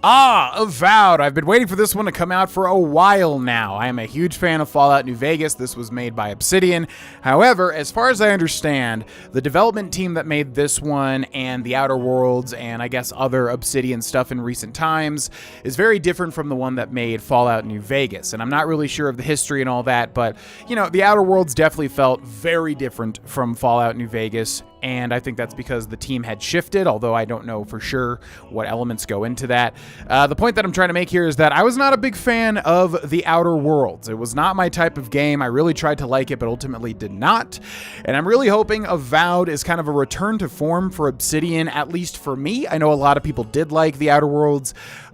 Avowed. I've been waiting for this one to come out for a while now. I am a huge fan of Fallout New Vegas. This was made by Obsidian. However, as far as I understand, the development team that made this one and the Outer Worlds and I guess other Obsidian stuff in recent times is very different from the one that made Fallout New Vegas. And I'm not really sure of the history and all that, but, you know, the Outer Worlds definitely felt very different from Fallout New Vegas. And I think that's because the team had shifted, although I don't know for sure what elements go into that. The point that I'm trying to make here is that I was not a big fan of the Outer Worlds. It was not my type of game. I really tried to like it, but ultimately did not. And I'm really hoping Avowed is kind of a return to form for Obsidian, at least for me. I know a lot of people did like the Outer Worlds.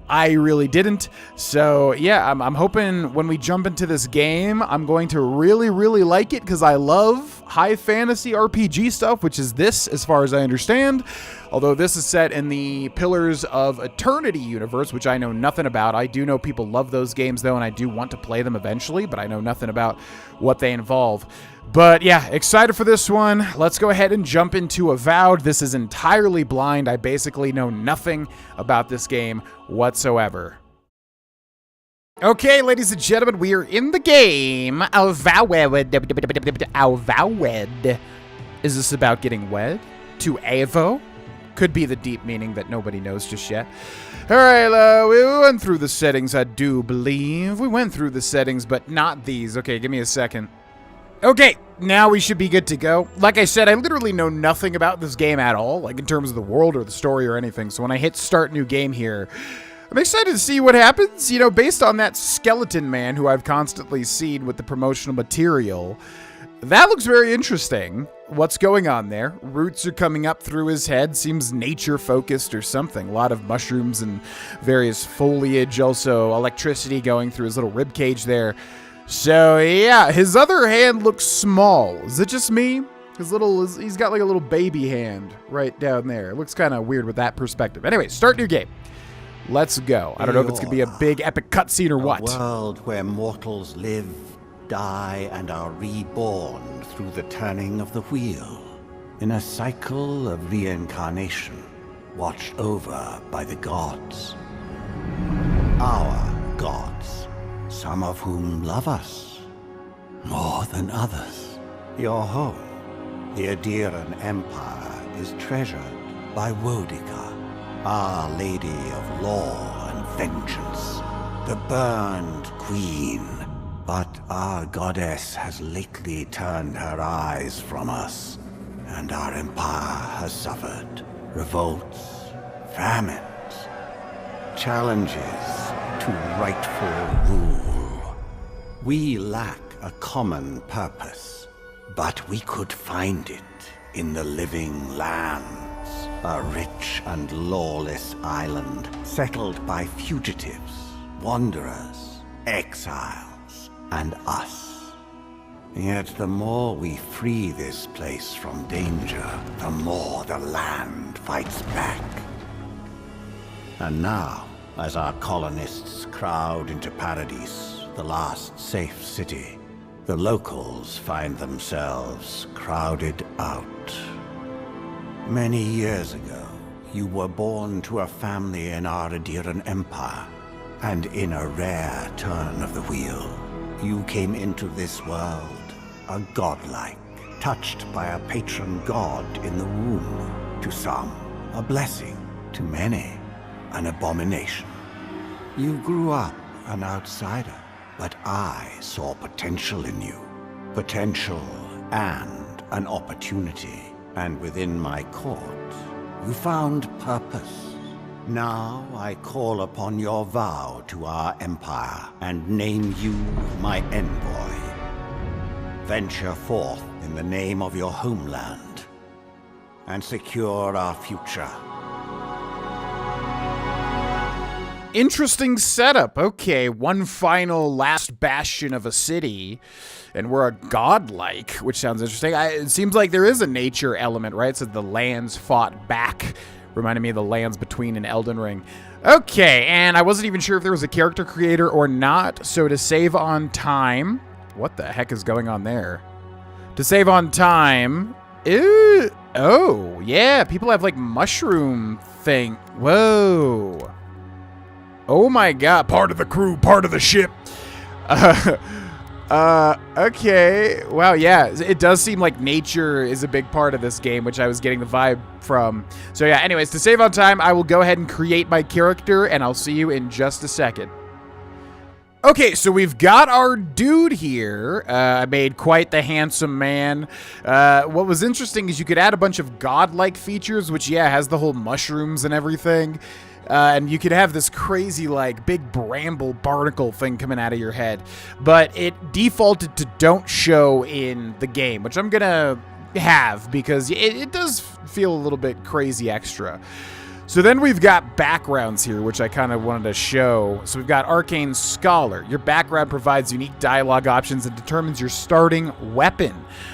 I really didn't. So yeah, I'm hoping when we jump into this game, I'm going to really, really like it because I love high fantasy RPG stuff, which is this as far as I understand. Although this is set in the Pillars of Eternity universe, which I know nothing about. I do know people love those games though, and I do want to play them eventually, but I know nothing about what they involve. But yeah, excited for this one. Let's go ahead and jump into Avowed. This is entirely blind. I basically know nothing about this game whatsoever. Okay, ladies and gentlemen, we are in the game. Avowed. Avowed. Is this about getting wed? To Avo? Could be the deep meaning that nobody knows just yet. Alright, we went through the settings, I do believe. We went through the settings, but not these. Okay, give me a second. Okay, now we should be good to go. Like I said, I literally know nothing about this game at all, like in terms of the world or the story or anything. So when I hit start new game here, I'm excited to see what happens. You know, based on that skeleton man who I've constantly seen with the promotional material, that looks very interesting. What's going on there? Roots are coming up through his head. Seems nature focused or something. A lot of mushrooms and various foliage. Also electricity going through his little rib cage there. So yeah, his other hand looks small. Is it just me? He's got like a little baby hand right down there. It looks kind of weird with that perspective. Anyway, start new game. Let's go. I don't know if it's gonna be a big epic cutscene or what. A world where mortals live, die, and are reborn through the turning of the wheel. In a cycle of reincarnation, watched over by the gods. Our gods. Some of whom love us more than others. Your home, the Adiran Empire, is treasured by Wodica, Our Lady of Law and Vengeance, the burned queen. But our goddess has lately turned her eyes from us, and our empire has suffered revolts, famines, challenges to rightful rule. We lack a common purpose, but we could find it in the living lands, a rich and lawless island settled by fugitives, wanderers, exiles, and us. Yet the more we free this place from danger, the more the land fights back. And now, as our colonists crowd into Paradise, the last safe city, the locals find themselves crowded out. Many years ago, you were born to a family in our Adiran Empire, and in a rare turn of the wheel, you came into this world a godlike, touched by a patron god in the womb. To some, a blessing. To many, an abomination. You grew up an outsider, but I saw potential in you. Potential and an opportunity. And within my court, you found purpose. Now I call upon your vow to our empire and name you my envoy. Venture forth in the name of your homeland and secure our future. Interesting setup. Okay, one final last bastion of a city, and we're a godlike, which sounds interesting. It seems like there is a nature element, right? So the lands fought back. Reminded me of the lands between an Elden Ring. Okay, and I wasn't even sure if there was a character creator or not, so to save on time... What the heck is going on there? To save on time... Oh, yeah, people have like mushroom thing. Whoa. Oh my god, part of the crew, part of the ship. Okay. Wow, yeah. It does seem like nature is a big part of this game, which I was getting the vibe from. So yeah, anyways, to save on time, I will go ahead and create my character, and I'll see you in just a second. Okay, so we've got our dude here. I made quite the handsome man. What was interesting is you could add a bunch of godlike features, which, yeah, has the whole mushrooms and everything. And you could have this crazy, like, big bramble barnacle thing coming out of your head. But it defaulted to don't show in the game, which I'm gonna have because it does feel a little bit crazy extra. So then we've got backgrounds here, which I kind of wanted to show. So we've got Arcane Scholar. Your background provides unique dialogue options and determines your starting weapon.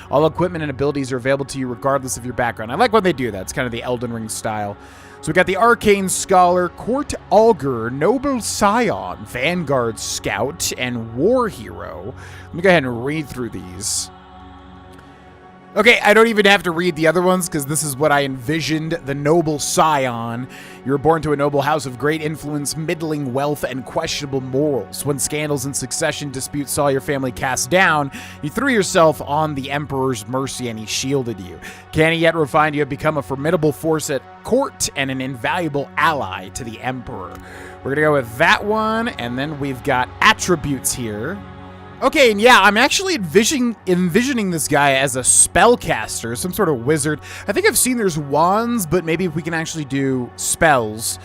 All equipment and abilities are available to you regardless of your background. I like when they do that. It's kind of the Elden Ring style. So we've got the Arcane Scholar, Court Augur, Noble Scion, Vanguard Scout, and War Hero. Let me go ahead and read through these. Okay, I don't even have to read the other ones because this is what I envisioned. The Noble Scion. You were born to a noble house of great influence, middling wealth, and questionable morals. When scandals and succession disputes saw your family cast down, you threw yourself on the Emperor's mercy and he shielded you. Can he yet refine you have become a formidable force at court and an invaluable ally to the Emperor. We're going to go with that one, and then we've got attributes here. Okay, and yeah, I'm actually envisioning this guy as a spellcaster, some sort of wizard. I think I've seen there's wands, but maybe if we can actually do spells,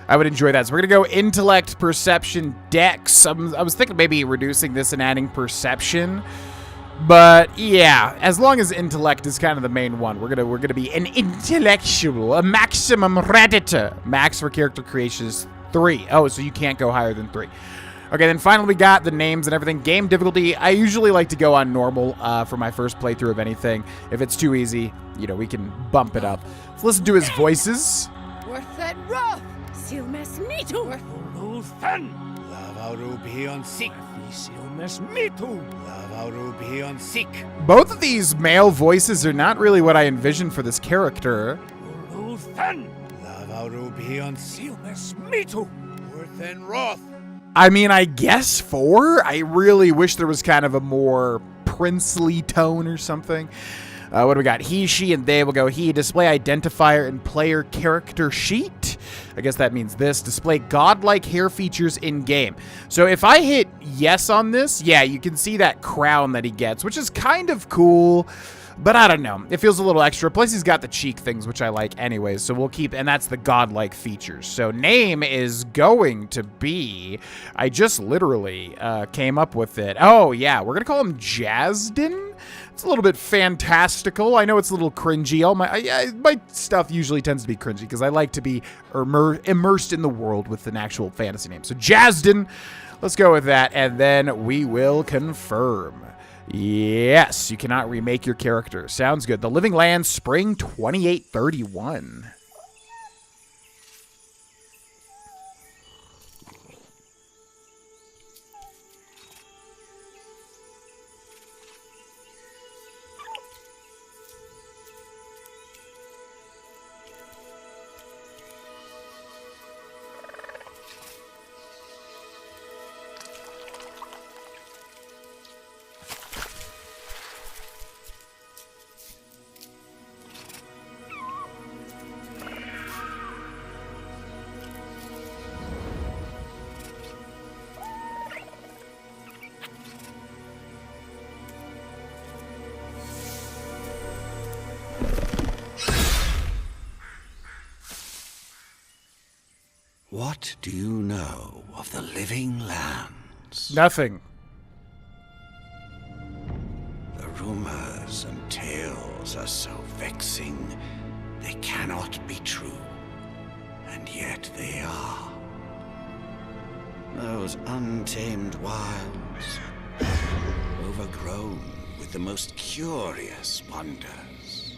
I would enjoy that. So we're going to go intellect, perception, dex. I was thinking maybe reducing this and adding perception. But yeah, as long as intellect is kind of the main one, we're gonna be an intellectual, a maximum redditor. Max for character creation is 3. Oh, so you can't go higher than 3. Okay, then finally we got the names and everything. Game difficulty, I usually like to go on normal for my first playthrough of anything. If it's too easy, you know, we can bump it up. Let's listen to his voices. Both of these male voices are not really what I envisioned for this character. I mean, I guess 4? I really wish there was kind of a more princely tone or something. What do we got? He, she, and they. Will go he. Display identifier and player character sheet. I guess that means this. Display godlike hair features in game. So if I hit yes on this, yeah, you can see that crown that he gets, which is kind of cool. But I don't know. It feels a little extra. Plus, he's got the cheek things, which I like anyways. So we'll keep, and that's the godlike features. So name is going to be, I just literally came up with it. Oh, yeah. We're going to call him Jasden. It's a little bit fantastical. I know it's a little cringy. All my stuff usually tends to be cringy because I like to be immersed in the world with an actual fantasy name. So Jasden, let's go with that. And then we will confirm. Yes, you cannot remake your character. Sounds good. The Living Land, Spring 2831. What do you know of the Living Lands? Nothing. The rumors and tales are so vexing, they cannot be true. And yet they are. Those untamed wilds, overgrown with the most curious wonders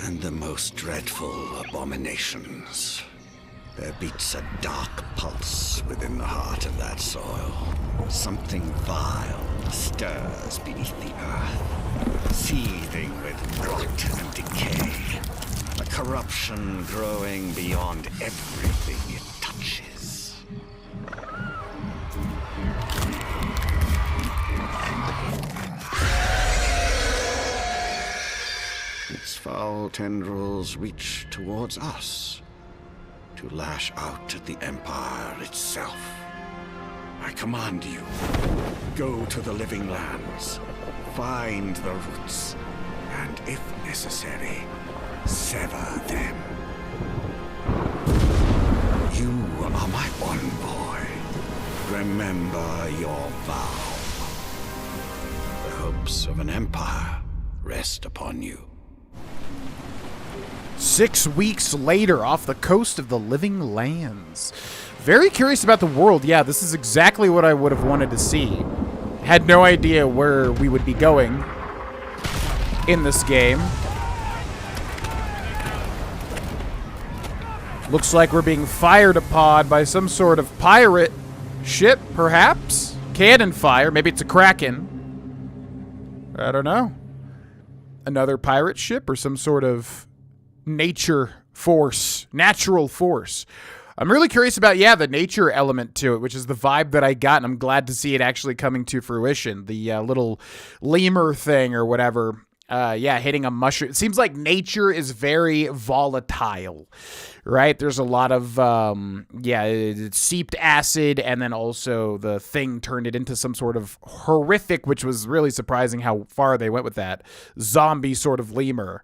and the most dreadful abominations. There beats a dark pulse within the heart of that soil. Something vile stirs beneath the earth, seething with rot and decay. A corruption growing beyond everything it touches. foul tendrils reach towards us, to lash out at the Empire itself. I command you, go to the living lands, find the roots, and if necessary, sever them. You are my one boy. Remember your vow. The hopes of an empire rest upon you. 6 weeks later, off the coast of the Living Lands. Very curious about the world. Yeah, this is exactly what I would have wanted to see. Had no idea where we would be going in this game. Looks like we're being fired upon by some sort of pirate ship, perhaps? Cannon fire. Maybe it's a Kraken. I don't know. Another pirate ship or some sort of nature force, natural force. I'm really curious about, yeah, the nature element to it, which is the vibe that I got, and I'm glad to see it actually coming to fruition. The little lemur thing or whatever, yeah, hitting a mushroom. It seems like nature is very volatile, right? There's a lot of, yeah, it seeped acid, and then also the thing turned it into some sort of horrific, which was really surprising how far they went with that, zombie sort of lemur.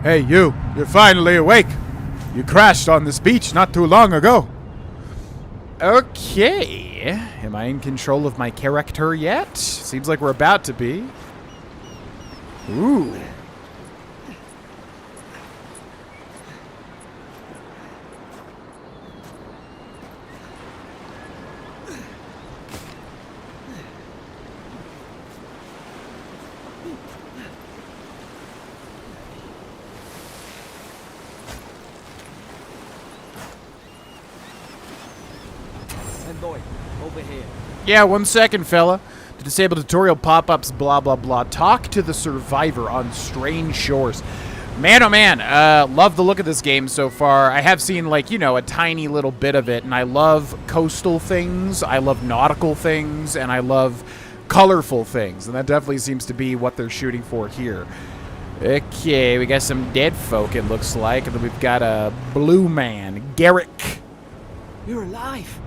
Hey, you're finally awake. You crashed on this beach not too long ago. Okay. Am I in control of my character yet? Seems like we're about to be. Ooh. Boy, over here. Yeah, 1 second, fella. To disable tutorial pop-ups, blah, blah, blah. Talk to the survivor on strange shores. Man, oh man, love the look of this game so far. I have seen, like, you know, a tiny little bit of it, and I love coastal things, I love nautical things, and I love colorful things, and that definitely seems to be what they're shooting for here. Okay, we got some dead folk, it looks like, and then we've got a blue man, Garrick. You're alive.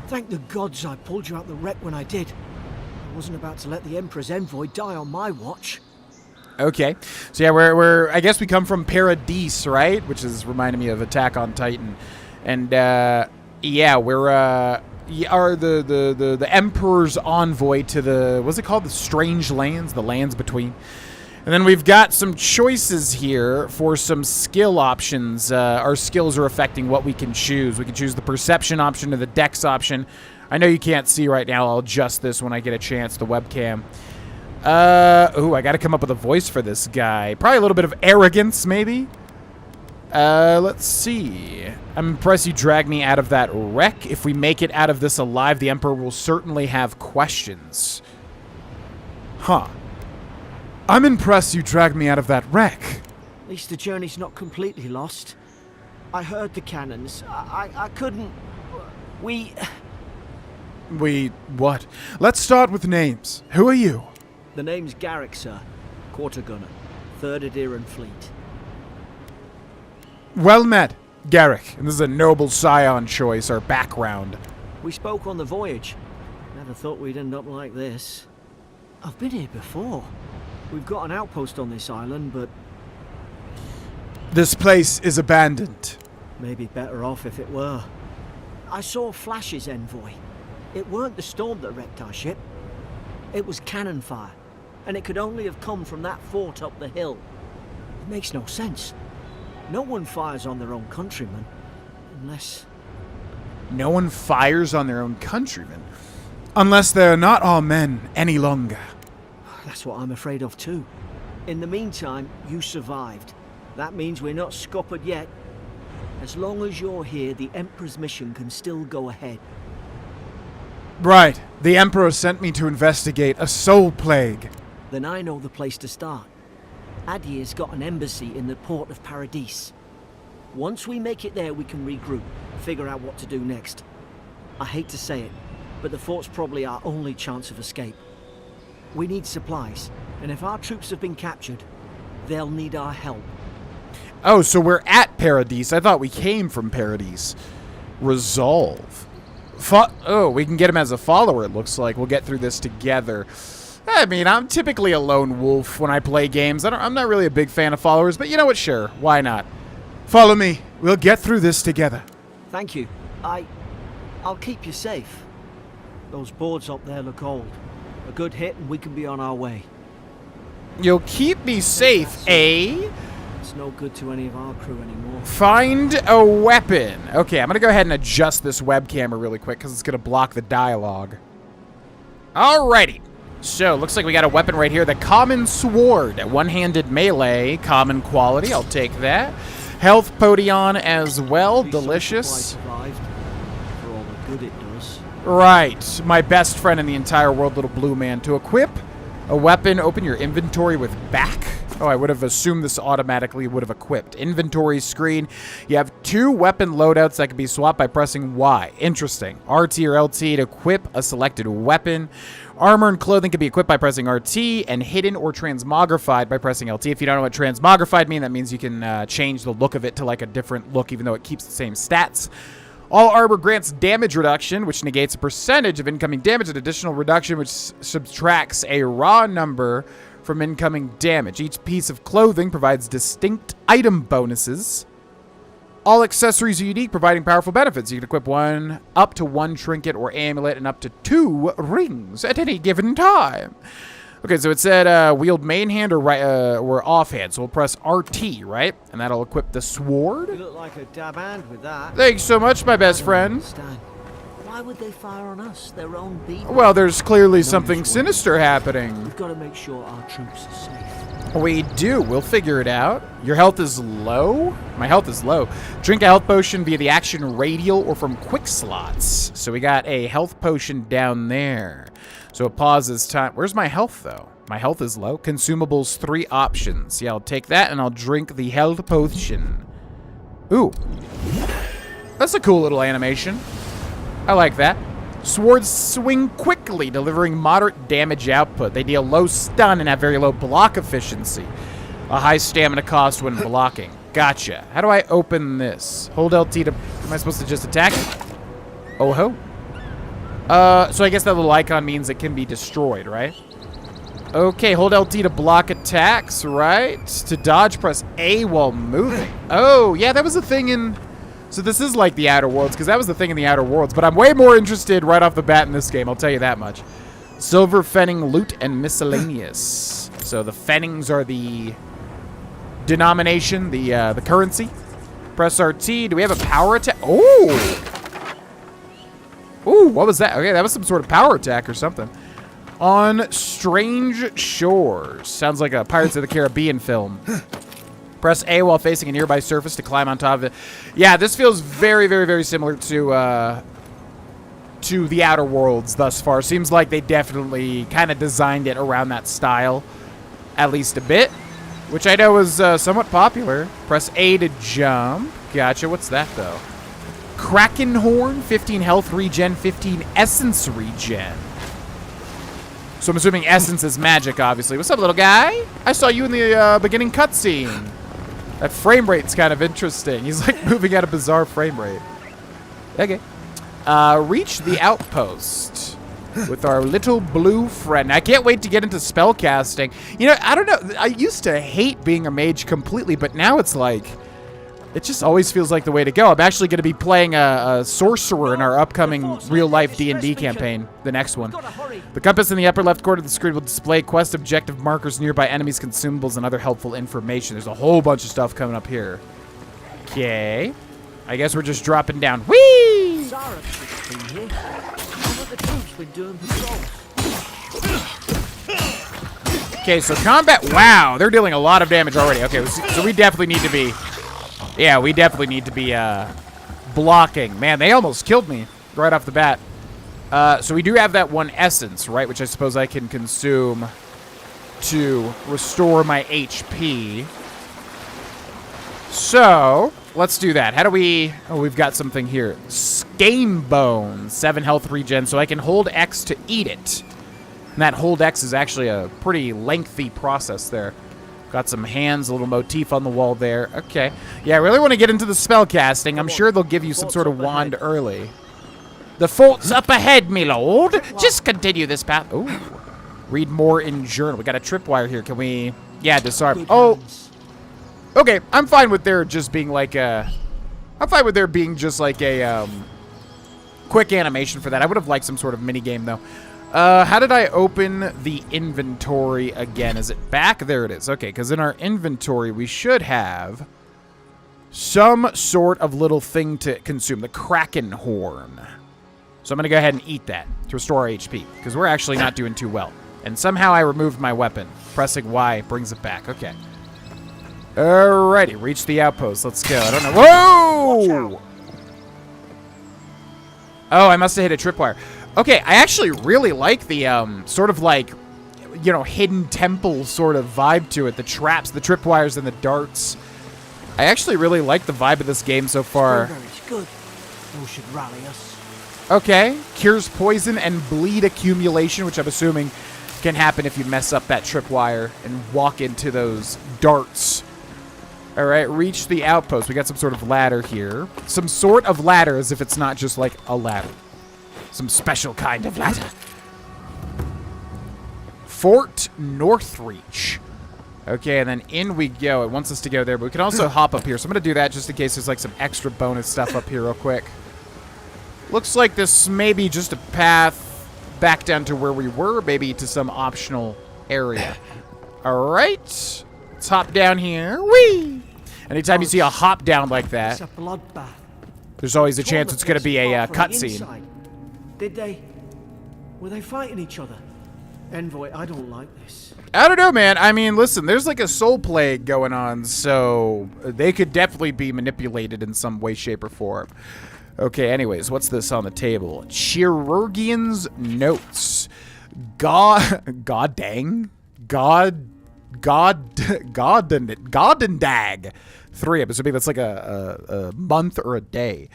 Thank the gods I pulled you out the wreck when I did. I wasn't about to let the Emperor's envoy die on my watch. Okay, so yeah, we're I guess we come from Paradise, right? Which is reminding me of Attack on Titan, and yeah, we're are the Emperor's envoy to the, what's it called, the Strange Lands, the lands between. And then we've got some choices here for some skill options. Our skills are affecting what we can choose. We can choose the perception option or the dex option. I know you can't see right now. I'll adjust this when I get a chance, the webcam. Ooh, I got to come up with a voice for this guy. Probably a little bit of arrogance, maybe. Let's see. I'm impressed you dragged me out of that wreck. If we make it out of this alive, the Emperor will certainly have questions. Huh. I'm impressed you dragged me out of that wreck. At least the journey's not completely lost. I heard the cannons. I couldn't... We, what? Let's start with names. Who are you? The name's Garrick, sir. Quarter gunner. 3rd Adheran Fleet. Well met, Garrick. And this is a noble scion choice, our background. We spoke on the voyage. Never thought we'd end up like this. I've been here before. We've got an outpost on this island, but... This place is abandoned. Maybe better off if it were. I saw Flash's envoy. It weren't the storm that wrecked our ship. It was cannon fire, and it could only have come from that fort up the hill. It makes no sense. No one fires on their own countrymen, unless... No one fires on their own countrymen? Unless they're not our men any longer. That's what I'm afraid of too. In the meantime, you survived. That means we're not scuppered yet. As long as you're here, the Emperor's mission can still go ahead. Right. The Emperor sent me to investigate a soul plague. Then I know the place to start. Adir's got an embassy in the port of Paradise. Once we make it there, we can regroup, figure out what to do next. I hate to say it, but the fort's probably our only chance of escape. We need supplies, and if our troops have been captured, they'll need our help. Oh, so we're at Paradise. I thought we came from Paradise. Resolve. We can get him as a follower, it looks like. We'll get through this together. I mean, I'm typically a lone wolf when I play games. I'm not really a big fan of followers, but you know what? Sure, why not? Follow me. We'll get through this together. Thank you. I'll keep you safe. Those boards up there look old. A good hit and we can be on our way. You'll keep me safe, eh? It's no good to any of our crew anymore. Find a weapon. Okay, I'm going to go ahead and adjust this webcam really quick because it's going to block the dialogue. Alrighty. So, looks like we got a weapon right here. The Common Sword. One-handed melee. Common quality. I'll take that. Health potion as well. Delicious. For all the good it does. Right. My best friend in the entire world, little blue man. To equip a weapon, open your inventory with back. Oh, I would have assumed this automatically would have equipped. Inventory screen. You have 2 weapon loadouts that can be swapped by pressing Y. Interesting. RT or LT to equip a selected weapon. Armor and clothing can be equipped by pressing RT, and hidden or transmogrified by pressing LT. If you don't know what transmogrified means, that means you can change the look of it to like a different look, even though it keeps the same stats. All armor grants damage reduction, which negates a percentage of incoming damage, and additional reduction, which subtracts a raw number from incoming damage. Each piece of clothing provides distinct item bonuses. All accessories are unique, providing powerful benefits. You can equip up to one trinket or amulet and up to 2 rings at any given time. Okay, so it said wield main hand or offhand, so we'll press RT, right? And that'll equip the sword. You look like a dab hand with that. Thanks so much, my best friend. Why would they fire on us, their own people? Well, there's clearly something sinister happening. We've got to make sure our troops are safe. We do. We'll figure it out. Your health is low? My health is low. Drink a health potion via the action radial or from quick slots. So we got a health potion down there. So it pauses time. Where's my health, though? My health is low. Consumables, 3 options. Yeah, I'll take that, and I'll drink the health potion. Ooh. That's a cool little animation. I like that. Swords swing quickly, delivering moderate damage output. They deal low stun and have very low block efficiency. A high stamina cost when blocking. Gotcha. How do I open this? Hold LT to... Am I supposed to just attack it? Oh ho. So I guess that little icon means it can be destroyed, right? Okay, hold LT to block attacks, right? To dodge, press A while moving. Oh, yeah, that was a thing in... So this is like the Outer Worlds, because that was the thing in the Outer Worlds. But I'm way more interested right off the bat in this game, I'll tell you that much. Silver Fenning, loot, and miscellaneous. So the Fennings are the denomination, the currency. Press RT. Do we have a power attack? Oh! Ooh, what was that? Okay, that was some sort of power attack or something. On Strange Shores. Sounds like a Pirates of the Caribbean film. Press A while facing a nearby surface to climb on top of it. Yeah, this feels very, very, very similar to the Outer Worlds thus far. Seems like they definitely kind of designed it around that style, at least a bit, which I know is somewhat popular. Press A to jump. Gotcha. What's that, though? Kraken Horn, 15 health regen, 15 essence regen. So I'm assuming essence is magic, obviously. What's up, little guy? I saw you in the beginning cutscene. That frame rate's kind of interesting. He's like moving at a bizarre frame rate. Okay. Reach the outpost with our little blue friend. I can't wait to get into spellcasting. You know, I don't know. I used to hate being a mage completely, but now it's like... It just always feels like the way to go. I'm actually going to be playing a sorcerer in our upcoming real-life D&D campaign, the next one. The compass in the upper left corner of the screen will display quest objective markers, nearby enemies, consumables, and other helpful information. There's a whole bunch of stuff coming up here. Okay. I guess we're just dropping down. Whee! Okay, so combat... Wow, they're dealing a lot of damage already. Okay, so we definitely need to be... Yeah, we definitely need to be blocking. Man, they almost killed me right off the bat. So we do have that one essence, right? Which I suppose I can consume to restore my HP. So, let's do that. How do we... Oh, we've got something here. Game Bone. 7 health regen, so I can hold X to eat it. And that hold X is actually a pretty lengthy process there. Got some hands, a little motif on the wall there. Okay. Yeah, I really want to get into the spell casting. I'm sure they'll give you some sort of wand early. The fort's up ahead, me lord. Just continue this path. Ooh. Read more in journal. We got a tripwire here. Can we... Yeah, disarm. Oh. Okay, I'm fine with there just being like a... I'm fine with there being just like a quick animation for that. I would have liked some sort of mini game though. How did I open the inventory again? Is it back? There it is. Okay, because in our inventory we should have some sort of little thing to consume. The Kraken Horn. So I'm going to go ahead and eat that to restore our HP because we're actually not doing too well. And somehow I removed my weapon. Pressing Y brings it back. Okay. Alrighty, reach the outpost. Let's go. I don't know. Whoa! Oh, I must have hit a tripwire. Okay, I actually really like the sort of like, you know, hidden temple sort of vibe to it. The traps, the tripwires, and the darts. I actually really like the vibe of this game so far. Good. You should rally us. Okay, cures poison and bleed accumulation, which I'm assuming can happen if you mess up that tripwire and walk into those darts. All right, reach the outpost. We got some sort of ladder here. Some sort of ladder, as if it's not just like a ladder. Some special kind of ladder. Fort Northreach. Okay, and then in we go. It wants us to go there, but we can also hop up here. So I'm going to do that just in case there's like some extra bonus stuff up here real quick. Looks like this may be just a path back down to where we were, maybe to some optional area. All right. Let's hop down here. Whee! Anytime you see a hop down like that, it's a bloodbath. There's always a chance it's going to be a cutscene. Did they? Were they fighting each other? Envoy, I don't like this. I don't know, man. I mean, listen, there's like a soul plague going on, so they could definitely be manipulated in some way, shape, or form. Okay, anyways, what's this on the table? Chirurgian's Notes. Goddendag. 3. I'm assuming that's like a month or a day.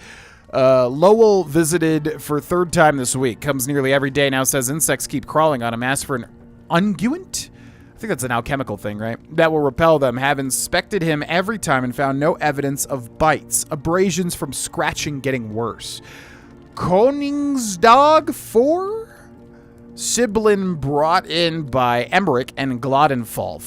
Lowell visited for 3rd time this week. Comes nearly every day now. Says insects keep crawling on him. Asked for an unguent? I think that's an alchemical thing, right? That will repel them. Have inspected him every time and found no evidence of bites. Abrasions from scratching getting worse. Koningsdag 4? Sibyllin brought in by Emmerich and Glodenfall.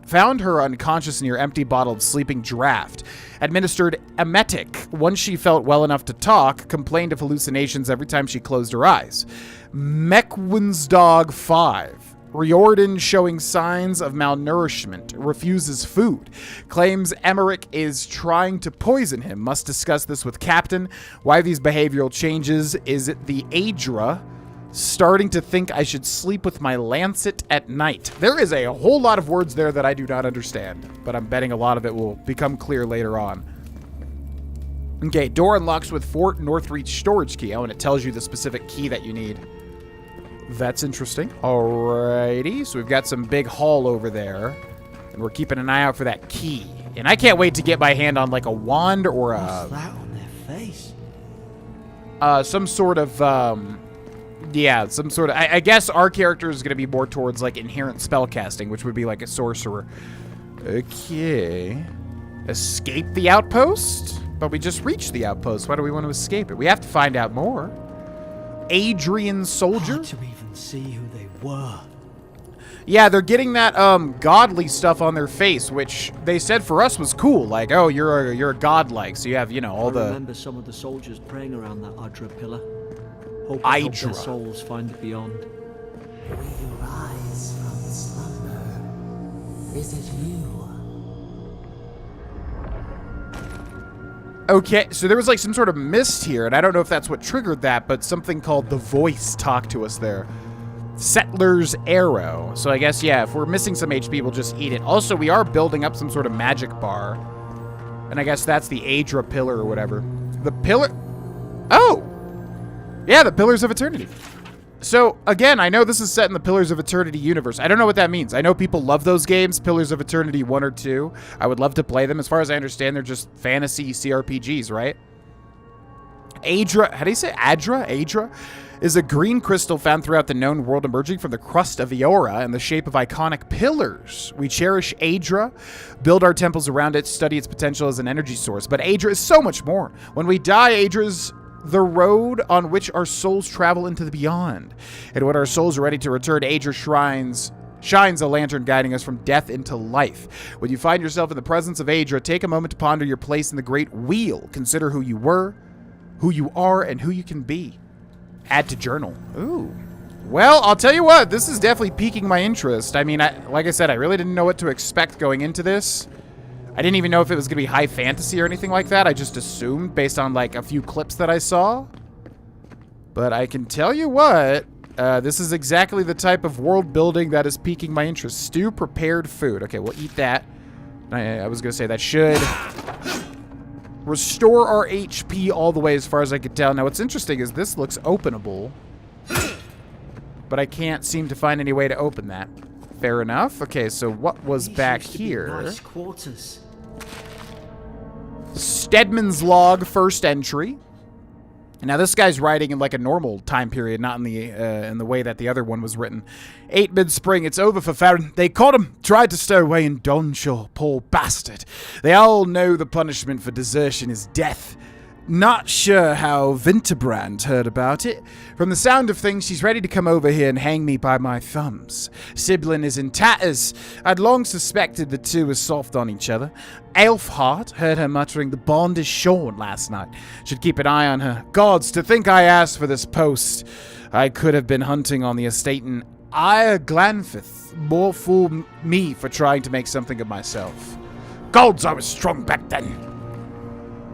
Found her unconscious near empty bottle of sleeping draft. Administered emetic. Once she felt well enough to talk, complained of hallucinations every time she closed her eyes. Meckwensdog 5. Riordan showing signs of malnourishment. Refuses food. Claims Emmerich is trying to poison him. Must discuss this with Captain. Why these behavioral changes? Is it the Adra? Starting to think I should sleep with my lancet at night. There is a whole lot of words there that I do not understand, but I'm betting a lot of it will become clear later on. Okay, door unlocks with Fort Northreach storage key. Oh, and it tells you the specific key that you need. That's interesting. Alrighty, so we've got some big hall over there, and we're keeping an eye out for that key. And I can't wait to get my hand on like a wand or What's that on their face? Some sort of yeah, some sort of... I guess our character is going to be more towards, like, inherent spellcasting, which would be like a sorcerer. Okay. Escape the outpost? But we just reached the outpost. Why do we want to escape it? We have to find out more. Adrian soldier? Hard to even see who they were. Yeah, they're getting that godly stuff on their face, which they said for us was cool. Like, oh, you're a godlike, so you have, you know, all the... I remember some of the soldiers praying around that Adra pillar. Hope their souls find the beyond. Will you rise from slumber? Is it you? Okay, so there was like some sort of mist here, and I don't know if that's what triggered that, but something called the voice talked to us there. Settler's Arrow. So I guess, yeah, if we're missing some HP, we'll just eat it. Also, we are building up some sort of magic bar. And I guess that's the Adra pillar or whatever. The pillar... Oh! Yeah, the Pillars of Eternity. So, again, I know this is set in the Pillars of Eternity universe. I don't know what that means. I know people love those games, Pillars of Eternity 1 or 2. I would love to play them. As far as I understand, they're just fantasy CRPGs, right? Adra, how do you say Adra? Adra is a green crystal found throughout the known world emerging from the crust of Ilora in the shape of iconic pillars. We cherish Adra, build our temples around it, study its potential as an energy source. But Adra is so much more. When we die, Adra's the road on which our souls travel into the beyond. And when our souls are ready to return, Adra shines a lantern guiding us from death into life. When you find yourself in the presence of Adra, take a moment to ponder your place in the great wheel. Consider who you were, who you are, and who you can be. Add to journal. Ooh. Well, I'll tell you what, this is definitely piquing my interest. I mean, like I said, I really didn't know what to expect going into this. I didn't even know if it was going to be high fantasy or anything like that. I just assumed based on like a few clips that I saw. But I can tell you what, this is exactly the type of world building that is piquing my interest. Stew prepared food. Okay, we'll eat that. I was going to say that should restore our HP all the way as far as I could tell. Now, what's interesting is this looks openable, but I can't seem to find any way to open that. Fair enough. Okay, so what was back here? Nice quarters. Stedman's log, first entry. Now this guy's writing in like a normal time period, not in the way that the other one was written. 8 mid-spring, it's over for Farron. They caught him, tried to stow away in Donshore, poor bastard. They all know the punishment for desertion is death. Not sure how Winterbrand heard about it. From the sound of things, she's ready to come over here and hang me by my thumbs. Siblin is in tatters. I'd long suspected the two were soft on each other. Elfhart heard her muttering, the bond is shorn last night. Should keep an eye on her. Gods, to think I asked for this post. I could have been hunting on the estate in Ire Glanfith. More fool me for trying to make something of myself. Gods, I was strong back then.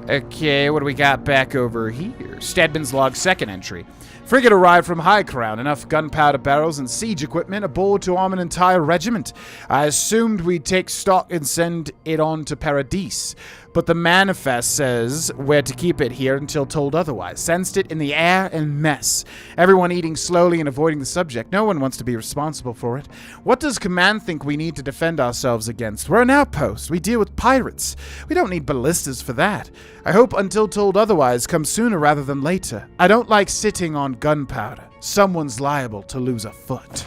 Okay, what do we got back over here? Stedman's log, second entry. Frigate arrived from High Crown. Enough gunpowder barrels and siege equipment aboard to arm an entire regiment. I assumed we'd take stock and send it on to Paradis. But the manifest says we're to keep it here until told otherwise. Sensed it in the air and mess. Everyone eating slowly and avoiding the subject. No one wants to be responsible for it. What does command think we need to defend ourselves against? We're an outpost. We deal with pirates. We don't need ballistas for that. I hope until told otherwise comes sooner rather than later. I don't like sitting on gunpowder. Someone's liable to lose a foot.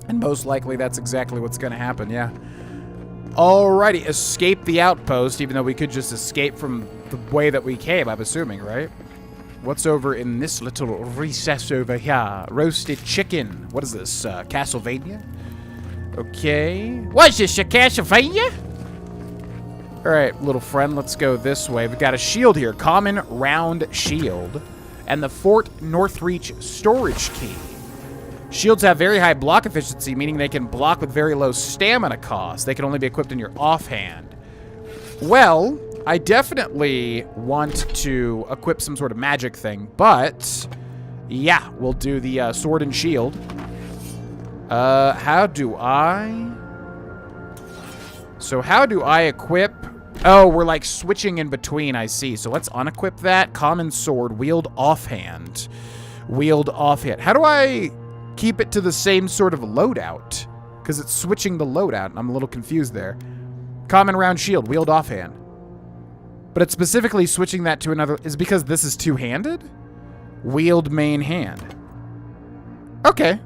And most likely that's exactly what's going to happen, yeah. Alrighty, escape the outpost, even though we could just escape from the way that we came, I'm assuming, right? What's over in this little recess over here? Roasted chicken. What is this, Castlevania? Okay. What's this, a Castlevania? Alright, little friend, let's go this way. We've got a shield here, common round shield, and the Fort Northreach storage key. Shields have very high block efficiency, meaning they can block with very low stamina cost. They can only be equipped in your offhand. Well, I definitely want to equip some sort of magic thing, but yeah, we'll do the sword and shield. How do I equip? Oh, we're like switching in between, I see. So let's unequip that. Common sword, wield offhand. Wield offhand. How do I keep it to the same sort of loadout? Because it's switching the loadout. I'm a little confused there. Common round shield, wield offhand. But it's specifically switching that to another. Is it because this is two-handed? Wield main hand. Okay.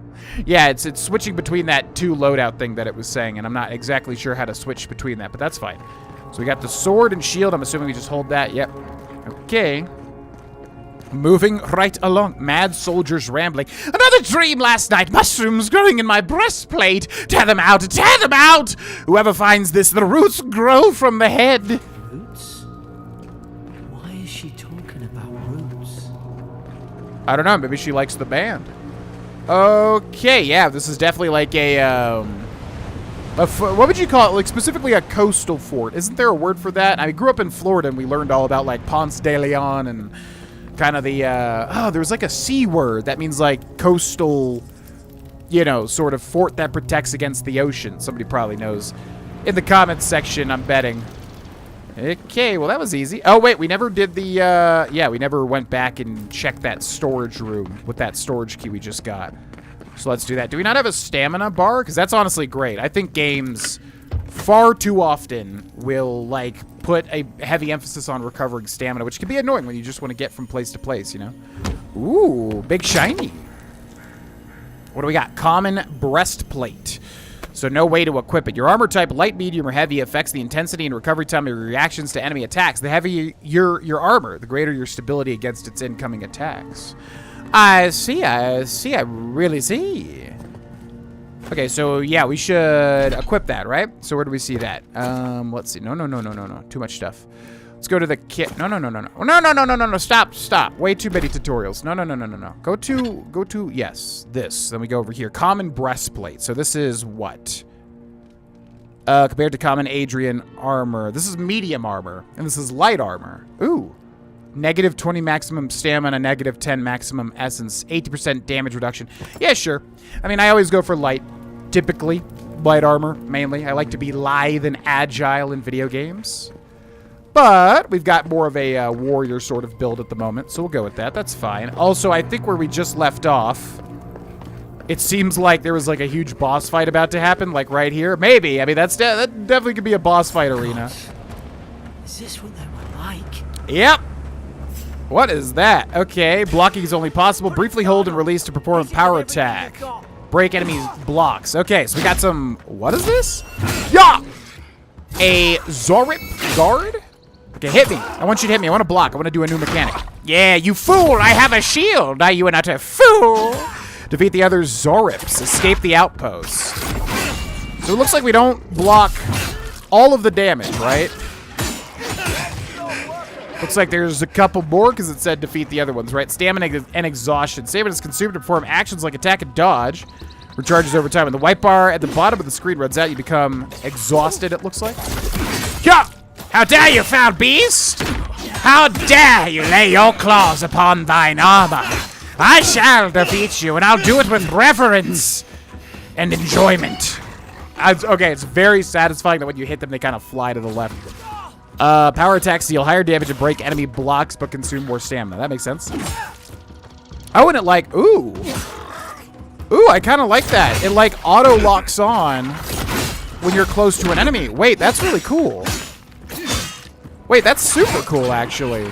Yeah, it's switching between that two loadout thing that it was saying, and I'm not exactly sure how to switch between that, but that's fine. So we got the sword and shield. I'm assuming we just hold that. Yep. Okay. Moving right along. Mad soldiers rambling. Another dream last night. Mushrooms growing in my breastplate. Tear them out. Tear them out. Whoever finds this, the roots grow from the head. Roots? Why is she talking about roots? I don't know. Maybe she likes the band. Okay. Yeah, this is definitely like a what would you call it? Like specifically a coastal fort. Isn't there a word for that? I grew up in Florida and we learned all about like Ponce de Leon and kind of the, there was like a C word that means like coastal, you know, sort of fort that protects against the ocean. Somebody probably knows. In the comments section, I'm betting. Okay, well that was easy. Oh wait, we never did the, yeah, we never went back and checked that storage room with that storage key we just got. So let's do that. Do we not have a stamina bar? Because that's honestly great. I think games far too often will, like, put a heavy emphasis on recovering stamina, which can be annoying when you just want to get from place to place, you know? Ooh, big shiny. What do we got? Common breastplate. So no way to equip it. Your armor type, light, medium, or heavy, affects the intensity and recovery time of your reactions to enemy attacks. The heavier your armor, the greater your stability against its incoming attacks. I see, I really see. Okay, so yeah, we should equip that, right? So where do we see that? Let's see. No. Too much stuff. Let's go to the kit. No. Stop. Way too many tutorials. No. Go to, yes, this. Then we go over here. Common breastplate. So this is what? Compared to common Adrian armor. This is medium armor, and this is light armor. Ooh. Negative 20 maximum stamina, negative 10 maximum essence, 80% damage reduction. Yeah, sure. I mean, I always go for light. Typically, light armor, mainly. I like to be lithe and agile in video games. But we've got more of a warrior sort of build at the moment, so we'll go with that. That's fine. Also, I think where we just left off, it seems like there was like a huge boss fight about to happen, like right here. Maybe. I mean, that definitely could be a boss fight arena. Is this what they were like? Yep. What is that? Okay, blocking is only possible. Briefly hold and release to perform a power attack. Break enemies' blocks. Okay, so we got some... What is this? Yeah! A Zorip guard? Okay, hit me. I want you to hit me. I want to block. I want to do a new mechanic. Yeah, you fool! I have a shield! Are you an utter fool? Defeat the other Zorips. Escape the outpost. So it looks like we don't block all of the damage, right? Looks like there's a couple more because it said defeat the other ones, right? Stamina and exhaustion. Stamina is consumed to perform actions like attack and dodge. Recharges over time. And the white bar at the bottom of the screen runs out. You become exhausted, it looks like. Yeah! How dare you, foul beast! How dare you lay your claws upon thine armor! I shall defeat you, and I'll do it with reverence and enjoyment. Okay, it's very satisfying that when you hit them, they kind of fly to the left. Power attacks deal higher damage and break enemy blocks, but consume more stamina. That makes sense. Oh, and it like, ooh, I kind of like that. It like auto locks on when you're close to an enemy. Wait, that's really cool. Wait, that's super cool, actually.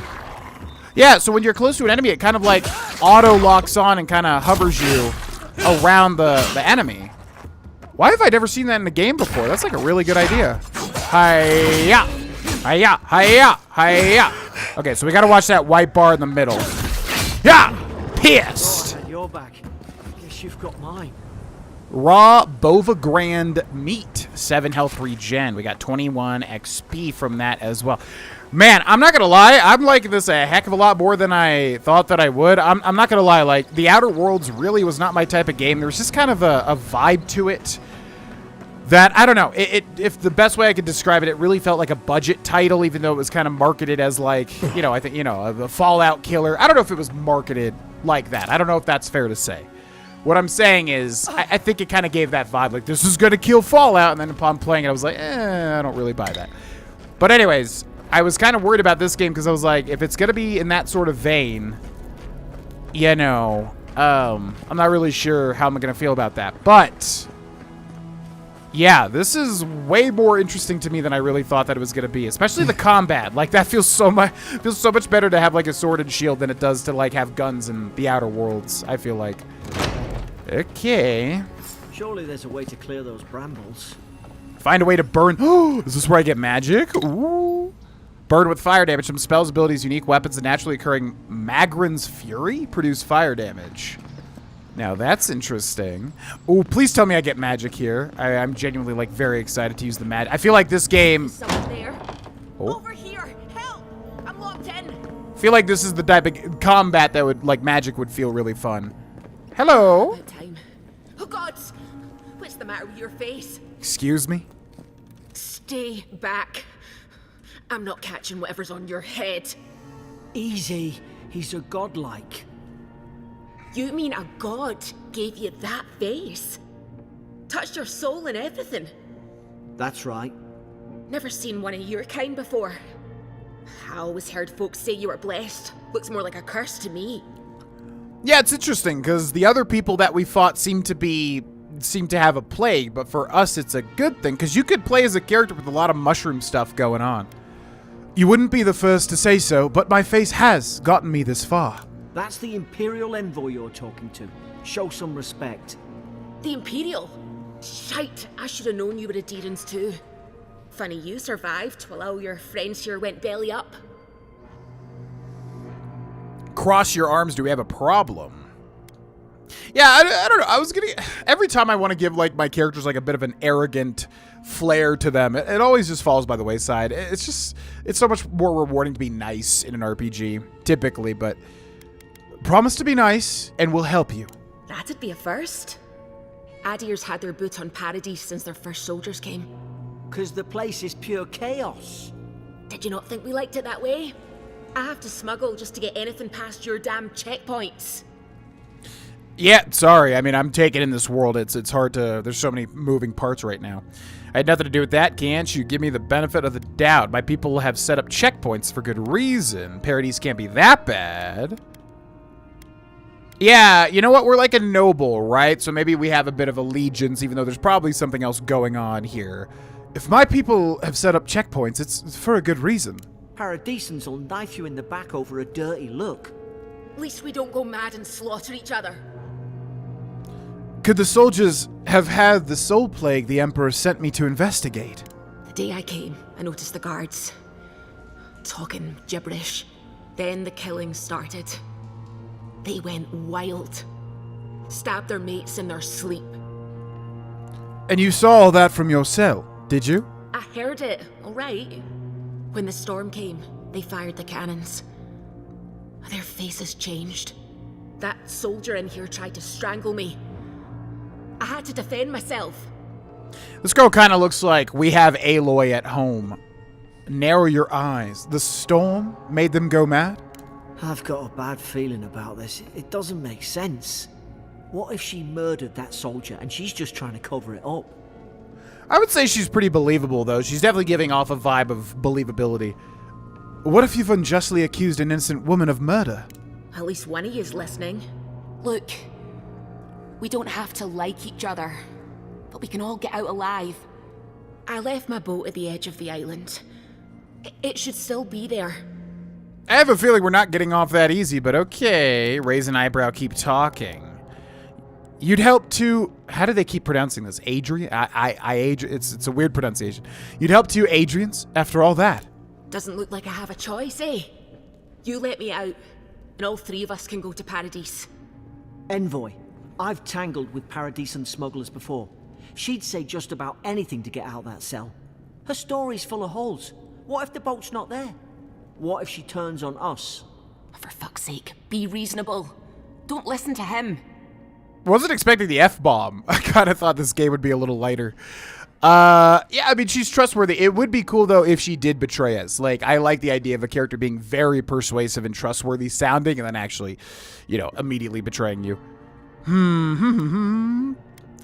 Yeah, so when you're close to an enemy, it kind of like auto locks on and kind of hovers you around the enemy. Why have I never seen that in a game before? That's like a really good idea. Hi-ya. Hiya, hiya, hiya. Okay, so we gotta watch that white bar in the middle. Yeah! Pissed! Oh, you're back. Guess you've got mine. Raw Bova Grand meat. 7 health regen. We got 21 XP from that as well. Man, I'm not gonna lie. I'm liking this a heck of a lot more than I thought that I would. I'm not gonna lie. Like, the Outer Worlds really was not my type of game. There was just kind of a vibe to it. That, I don't know, if the best way I could describe it, it really felt like a budget title, even though it was kind of marketed as like, you know, I think, you know, a Fallout killer. I don't know if it was marketed like that. I don't know if that's fair to say. What I'm saying is, I think it kind of gave that vibe, like, this is going to kill Fallout, and then upon playing it, I was like, I don't really buy that. But anyways, I was kind of worried about this game, because I was like, if it's going to be in that sort of vein, you know, I'm not really sure how I'm going to feel about that. But... yeah, this is way more interesting to me than I really thought that it was going to be, especially the combat. Like, that feels so much better to have like a sword and shield than it does to like have guns in the Outer Worlds, I feel like. Okay. Surely there's a way to clear those brambles. Find a way to burn. Is this where I get magic? Ooh. Burn with fire damage. Some spells, abilities, unique weapons, and naturally occurring Magrin's Fury produce fire damage. Now that's interesting. Oh, please tell me I get magic here. I'm genuinely like very excited to use the magic. I feel like this game. Someone there. Oh. Over here! Help! I'm locked in. I feel like this is the type of combat that would like magic would feel really fun. Hello. About time. Oh God! What's the matter with your face? Excuse me. Stay back. I'm not catching whatever's on your head. Easy. He's a godlike. You mean a god gave you that face? Touched your soul and everything? That's right. Never seen one of your kind before. I always heard folks say you were blessed. Looks more like a curse to me. Yeah, it's interesting, because the other people that we fought seem to have a plague, but for us it's a good thing, because you could play as a character with a lot of mushroom stuff going on. You wouldn't be the first to say so, but my face has gotten me this far. That's the Imperial envoy you're talking to. Show some respect. The Imperial? Shite, I should have known you were Adherents too. Funny you survived while all your friends here went belly up. Cross your arms, do we have a problem? Yeah, I don't know. I was gonna... Every time I want to give, like, my characters, like, a bit of an arrogant flair to them, it always just falls by the wayside. It's so much more rewarding to be nice in an RPG, typically, but... Promise to be nice, and we'll help you. That'd be a first. Adir's had their boot on Paradise since their first soldiers came. 'Cause the place is pure chaos. Did you not think we liked it that way? I have to smuggle just to get anything past your damn checkpoints. Yeah, sorry. I mean, I'm taking in this world. It's hard to... There's so many moving parts right now. I had nothing to do with that. Can't you give me the benefit of the doubt? My people have set up checkpoints for good reason. Paradise can't be that bad. Yeah, you know what? We're like a noble, right? So maybe we have a bit of allegiance, even though there's probably something else going on here. If my people have set up checkpoints, it's for a good reason. Paradisans will knife you in the back over a dirty look. At least we don't go mad and slaughter each other. Could the soldiers have had the soul plague the Emperor sent me to investigate? The day I came, I noticed the guards talking gibberish. Then the killing started. They went wild. Stabbed their mates in their sleep. And you saw all that from your cell, did you? I heard it, all right. When the storm came, they fired the cannons. Their faces changed. That soldier in here tried to strangle me. I had to defend myself. This girl kind of looks like we have Aloy at home. Narrow your eyes. The storm made them go mad? I've got a bad feeling about this. It doesn't make sense. What if she murdered that soldier and she's just trying to cover it up? I would say she's pretty believable, though. She's definitely giving off a vibe of believability. What if you've unjustly accused an innocent woman of murder? At least one of you's listening. Look, we don't have to like each other, but we can all get out alive. I left my boat at the edge of the island. It should still be there. I have a feeling we're not getting off that easy, but okay. Raise an eyebrow, keep talking. You'd help to... How do they keep pronouncing this? Adrian? It's a weird pronunciation. You'd help two Adrians after all that. Doesn't look like I have a choice, eh? You let me out, and all three of us can go to Paradise. Envoy, I've tangled with Paradisan smugglers before. She'd say just about anything to get out of that cell. Her story's full of holes. What if the boat's not there? What if she turns on us? For fuck's sake, be reasonable. Don't listen to him. Wasn't expecting the F-bomb. I kind of thought this game would be a little lighter. Yeah, I mean, she's trustworthy. It would be cool, though, if she did betray us. Like, I like the idea of a character being very persuasive and trustworthy sounding and then actually, you know, immediately betraying you.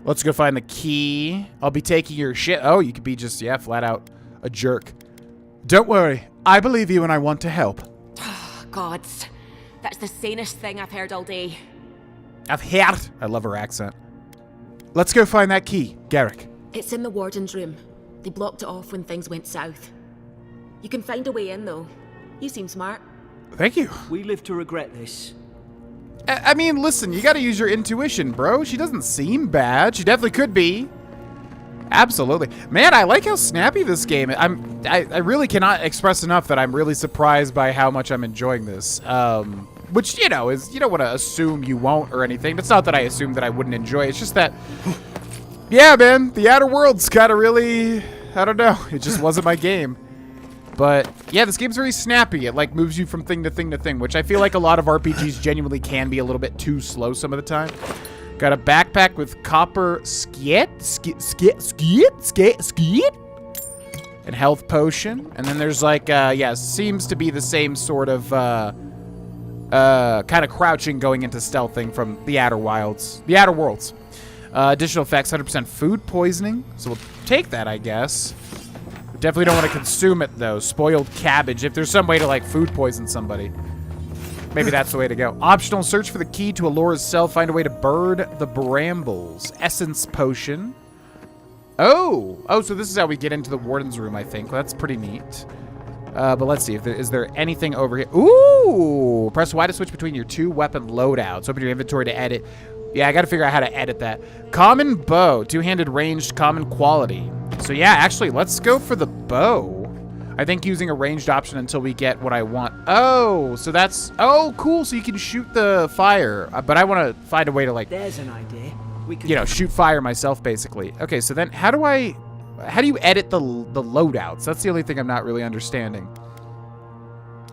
Let's go find the key. I'll be taking your shit. Oh, you could be just, yeah, flat out a jerk. Don't worry. I believe you and I want to help. Gods, that's the sanest thing I've heard all day. I've heard. I love her accent. Let's go find that key, Garrick. It's in the warden's room. They blocked it off when things went south. You can find a way in, though. You seem smart. Thank you. We live to regret this. I mean, listen, you gotta use your intuition, bro. She doesn't seem bad. She definitely could be. Absolutely. Man, I like how snappy this game is. I really cannot express enough that I'm really surprised by how much I'm enjoying this. Which, you know, is, you don't want to assume you won't or anything. It's not that I assume that I wouldn't enjoy it. It's just that, yeah, man, the Outer Worlds kind of really, I don't know. It just wasn't my game. But, yeah, this game's very snappy. It, like, moves you from thing to thing to thing, which I feel like a lot of RPGs genuinely can be a little bit too slow some of the time. Got a backpack with copper skit, and health potion. And then there's like, yeah, seems to be the same sort of, kind of crouching going into stealthing from the Outer Wilds. The Outer Worlds. Additional effects, 100% food poisoning. So we'll take that, I guess. Definitely don't want to consume it, though. Spoiled cabbage. If there's some way to, like, food poison somebody, maybe that's the way to go. Optional, search for the key to Ilora's cell. Find a way to bird the brambles. Essence potion. Oh, so this is how we get into the warden's room, I think. Well, that's pretty neat. But let's see. Is there anything over here? Ooh! Press Y to switch between your 2 weapon loadouts. Open your inventory to edit. Yeah, I got to figure out how to edit that. Common bow. 2-handed ranged, common quality. So yeah, actually, let's go for the bow. I think using a ranged option until we get what I want. Oh, so that's... Oh, cool. So you can shoot the fire. But I want to find a way to, like... There's an idea. We could, you know, shoot fire myself, basically. Okay, so then how do you edit the loadouts? That's the only thing I'm not really understanding.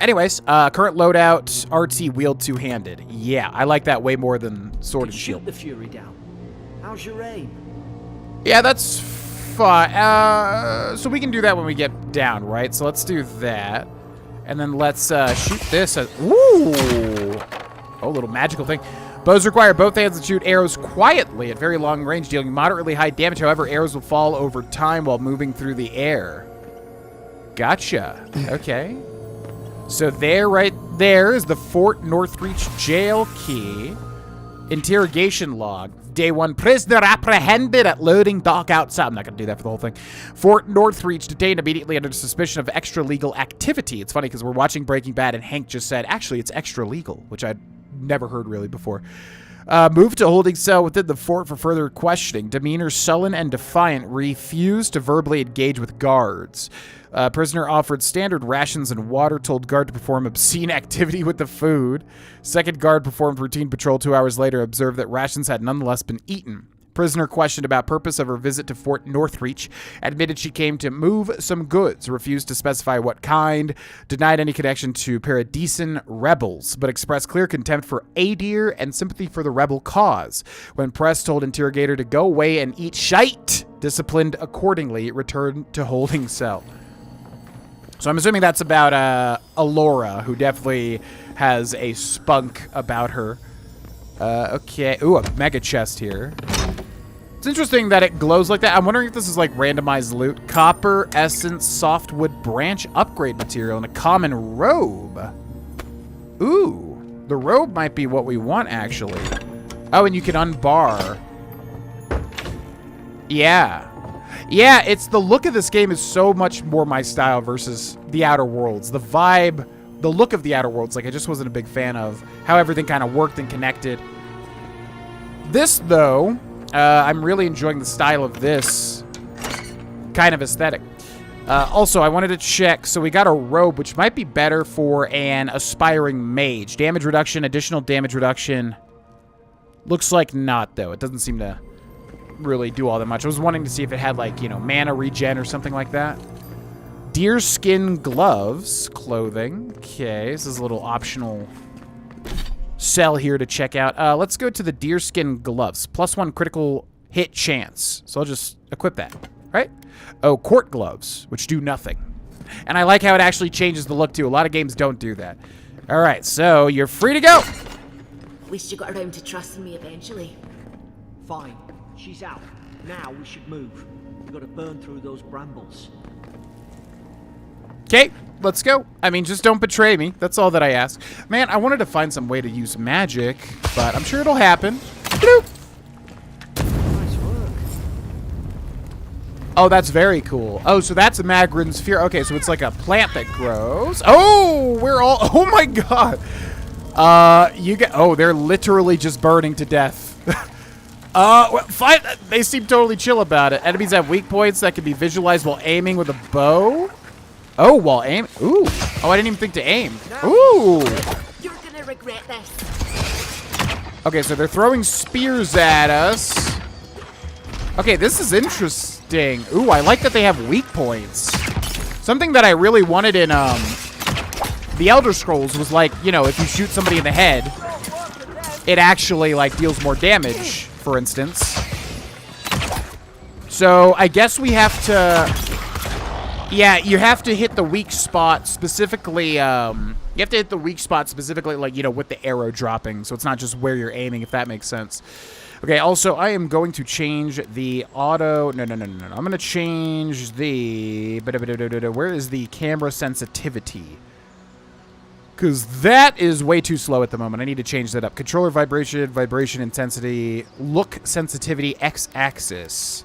Anyways, current loadout, RT wield 2-handed. Yeah, I like that way more than sword and shield. Shoot the Fury down. How's your aim? Yeah, that's fine. So we can do that when we get down, right? So let's do that. And then let's shoot this. Ooh! Oh, little magical thing. Bows require both hands to shoot arrows quietly at very long range, dealing moderately high damage. However, arrows will fall over time while moving through the air. Gotcha. Okay. So there, right there, is the Fort Northreach jail key. Interrogation log. Day 1, prisoner apprehended at loading dock outside. I'm not going to do that for the whole thing. Fort Northreach detained immediately under suspicion of extra-legal activity. It's funny because we're watching Breaking Bad and Hank just said, actually, it's extra-legal, which I'd never heard really before. Moved to holding cell within the fort for further questioning. Demeanor sullen and defiant. Refused to verbally engage with guards. Prisoner offered standard rations and water. Told guard to perform obscene activity with the food. Second guard performed routine patrol 2 hours later. Observed that rations had nonetheless been eaten. Prisoner questioned about purpose of her visit to Fort Northreach. Admitted she came to move some goods. Refused to specify what kind. Denied any connection to Paradisen rebels, but expressed clear contempt for Adir and sympathy for the rebel cause. When pressed, told interrogator to go away and eat shite. Disciplined accordingly. Returned to holding cell. So I'm assuming that's about Ilora, who definitely has a spunk about her. Okay. Ooh, a mega chest here. It's interesting that it glows like that. I'm wondering if this is like randomized loot. Copper, essence, softwood branch upgrade material, and a common robe. Ooh, the robe might be what we want, actually. Oh, and you can unbar. Yeah. Yeah, it's the look of this game is so much more my style versus the Outer Worlds. The vibe, the look of the Outer Worlds, like I just wasn't a big fan of how everything kind of worked and connected. This, though, I'm really enjoying the style of this kind of aesthetic. Also, I wanted to check. So we got a robe, which might be better for an aspiring mage. Damage reduction, additional damage reduction. Looks like not, though. It doesn't seem to really do all that much. I was wanting to see if it had, like, you know, mana regen or something like that. Deerskin gloves, clothing. Okay, this is a little optional cell here to check out. Let's go to the deerskin gloves. +1 critical hit chance. So I'll just equip that, right? Oh, court gloves, which do nothing. And I like how it actually changes the look, too. A lot of games don't do that. All right, so you're free to go. At least you got around to trusting me eventually. Fine. She's out. Now we should move. We've got to burn through those brambles. Okay, let's go. I mean, just don't betray me. That's all that I ask. Man, I wanted to find some way to use magic, but I'm sure it'll happen. Bloop. Nice work. Oh, that's very cool. Oh, so that's a Magrin's Fear. Okay, so it's like a plant that grows. Oh, we're all... Oh, my God. You get... Oh, they're literally just burning to death. Well, fine. They seem totally chill about it. Enemies have weak points that can be visualized while aiming with a bow. Oh, while aim. Ooh. Oh, I didn't even think to aim. Ooh. You're gonna regret this. Okay, so they're throwing spears at us. Okay, this is interesting. Ooh, I like that they have weak points. Something that I really wanted in the Elder Scrolls was like, you know, if you shoot somebody in the head, it actually like deals more damage, for instance. So I guess we have to... Yeah, you have to hit the weak spot specifically. You have to hit the weak spot specifically, like, you know, with the arrow dropping. So it's not just where you're aiming, if that makes sense. Okay, also, I am going to change the auto... No. I'm going to change the... Where is the camera sensitivity? Because that is way too slow at the moment. I need to change that up. Controller vibration intensity, look sensitivity, x-axis.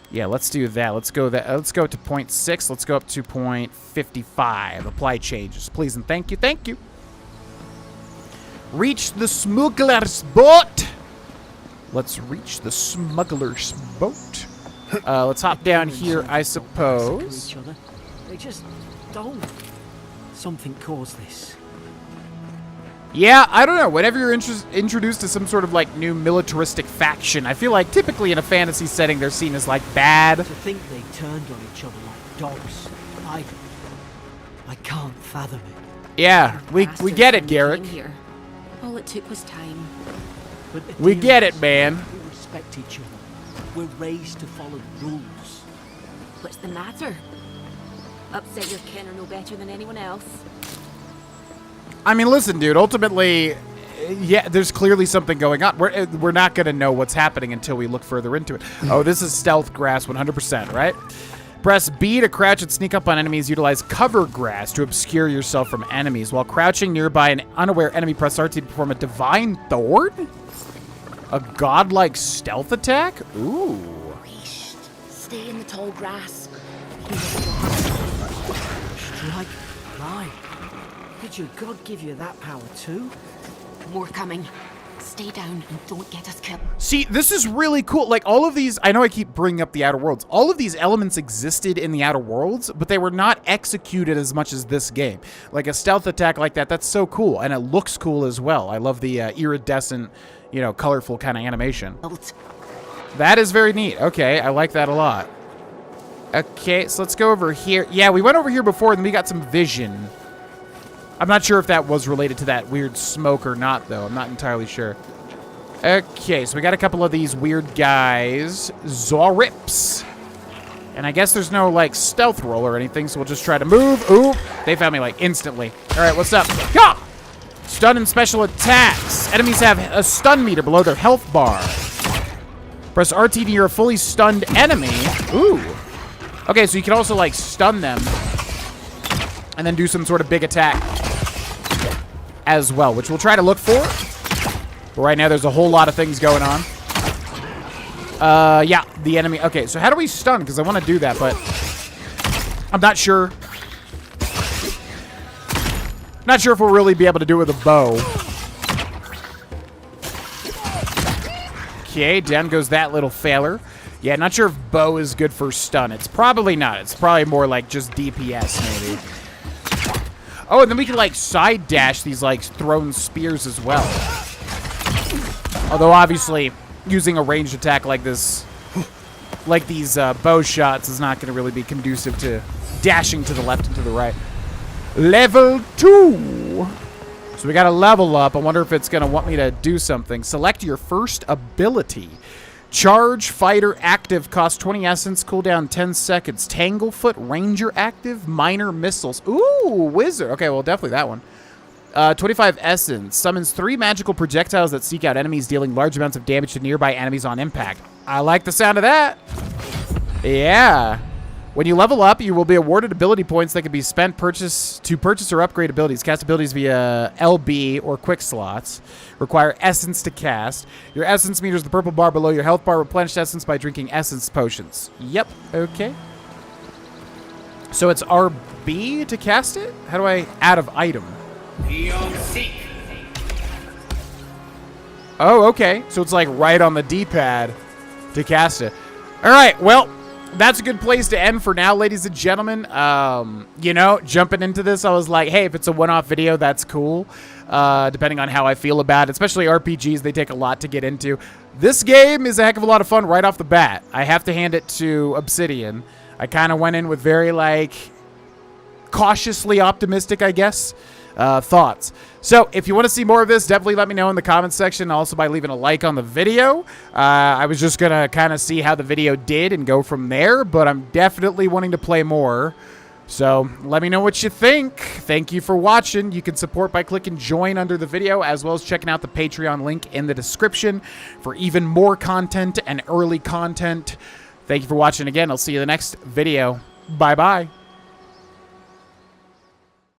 Yeah, let's do that. Let's go up to 0.6. Let's go up to 0.55. Apply changes, please and thank you. Thank you. Reach the smuggler's boat. Let's reach the smuggler's boat. Let's hop down here, I suppose. Each other. They just don't. Something caused this. Yeah, I don't know. Whenever you're introduced to some sort of like new militaristic faction, I feel like typically in a fantasy setting they're seen as like bad. To think they turned on each other like dogs. I can't fathom it. Yeah, we get it, Garrick. Here. All it took was time. But We get it, man. We respect each other. We're raised to follow the rules. What's the matter? Upset your kin are no better than anyone else. I mean, listen, dude, ultimately, yeah, there's clearly something going on. We're not going to know what's happening until we look further into it. Oh, this is stealth grass 100%, right? Press B to crouch and sneak up on enemies. Utilize cover grass to obscure yourself from enemies. While crouching nearby an unaware enemy, press RT to perform a divine thorn? A godlike stealth attack? Ooh. Stay in the tall grass. Strike blind. Did your god give you that power too? More coming. Stay down and don't get us killed. See, this is really cool. Like, all of these, I know I keep bringing up the Outer Worlds. All of these elements existed in the Outer Worlds, but they were not executed as much as this game. Like, a stealth attack like that, that's so cool. And it looks cool as well. I love the iridescent, you know, colorful kind of animation. That is very neat. Okay, I like that a lot. Okay, so let's go over here. Yeah, we went over here before, and we got some vision. I'm not sure if that was related to that weird smoke or not, though. I'm not entirely sure. Okay, so we got a couple of these weird guys. Zorips. And I guess there's no, like, stealth roll or anything, so we'll just try to move. Ooh, they found me, like, instantly. All right, what's up? Yeah! Stun and special attacks. Enemies have a stun meter below their health bar. Press RT near a fully stunned enemy. Ooh. Okay, so you can also, like, stun them and then do some sort of big attack as well, which we'll try to look for. But right now, there's a whole lot of things going on. Yeah, the enemy. Okay, so how do we stun? Because I want to do that, but I'm not sure. Not sure if we'll really be able to do it with a bow. Okay, down goes that little failer. Yeah, not sure if bow is good for stun. It's probably not. It's probably more like just DPS, maybe. Oh, and then we can, like, side dash these, like, thrown spears as well. Although, obviously, using a ranged attack like this, like these bow shots, is not going to really be conducive to dashing to the left and to the right. Level 2. So we got to level up. I wonder if it's going to want me to do something. Select your first ability. Charge, fighter, active, cost 20 essence, cooldown 10 seconds. Tanglefoot, ranger, active, minor missiles. Ooh, wizard. Okay, well, definitely that one. 25 essence. Summons 3 magical projectiles that seek out enemies, dealing large amounts of damage to nearby enemies on impact. I like the sound of that. Yeah. When you level up, you will be awarded ability points that can be spent to purchase or upgrade abilities. Cast abilities via LB or quick slots. Require essence to cast. Your essence meter is the purple bar below your health bar. Replenish essence by drinking essence potions. Yep, okay. So it's RB to cast it? How do I add of item? Oh, okay. So it's like right on the D-pad to cast it. All right, well, that's a good place to end for now, ladies and gentlemen. You know, jumping into this, I was like, hey, if it's a one-off video, that's cool. Depending on how I feel about it. Especially RPGs, they take a lot to get into. This game is a heck of a lot of fun right off the bat. I have to hand it to Obsidian. I kind of went in with very, like, cautiously optimistic, I guess, thoughts. So if you want to see more of this, definitely let me know in the comments section. Also by leaving a like on the video. I was just going to kind of see how the video did and go from there. But I'm definitely wanting to play more. So let me know what you think. Thank you for watching. You can support by clicking join under the video, as well as checking out the Patreon link in the description for even more content and early content. Thank you for watching again. I'll see you in the next video. Bye-bye.